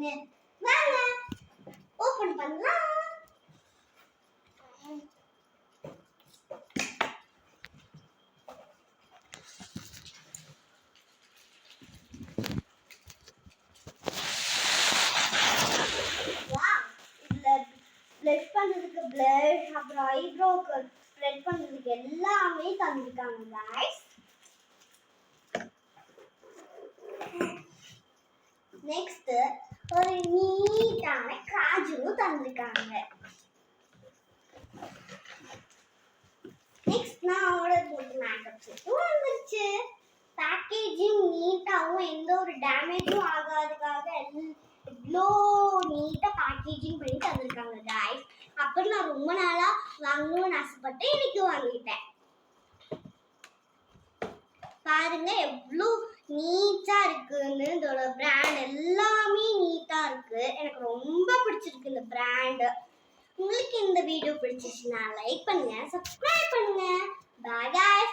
இருக்குன்னு வாங்க ஓபன் பண்ணலாம். பிளட் பண்றதுக்கு பிளட், அப்புறம் ஐப்ரோக்கு ஸ்ப்ரெட் பண்றதுக்கு எல்லாமே தந்திருக்காங்க गाइस. நெக்ஸ்ட் ஒரு நீட்டான காஜும் தந்திருக்காங்க. நெக்ஸ்ட் நான் ஆர்டர் போட்ட மேக்கப் செட்டும் வந்துருச்சு. பேக்கேஜிங் நீட்டாவும் எந்த ஒரு டேமேஜும் ஆகாததுக்காக இவ்வளோ நீட்டா பேக்கேஜிங் பண்ணி தந்திருக்காங்க गाइस. அப்புறம் நான் ரொம்ப நாளா வாங்கணும்னு ஆசைப்பட்டு இன்னைக்கு வாங்கிட்டேன். பாருங்க எவ்வளோ நீட்டா இருக்குன்னு. இதோட பிராண்ட் எல்லாமே நீட்டா இருக்கு. எனக்கு ரொம்ப பிடிச்சிருக்கு இந்த பிராண்ட். உங்களுக்கு இந்த வீடியோ பிடிச்சிச்சுன்னா லைக் பண்ணுங்க, சப்ஸ்கிரைப் பண்ணுங்க. By guys.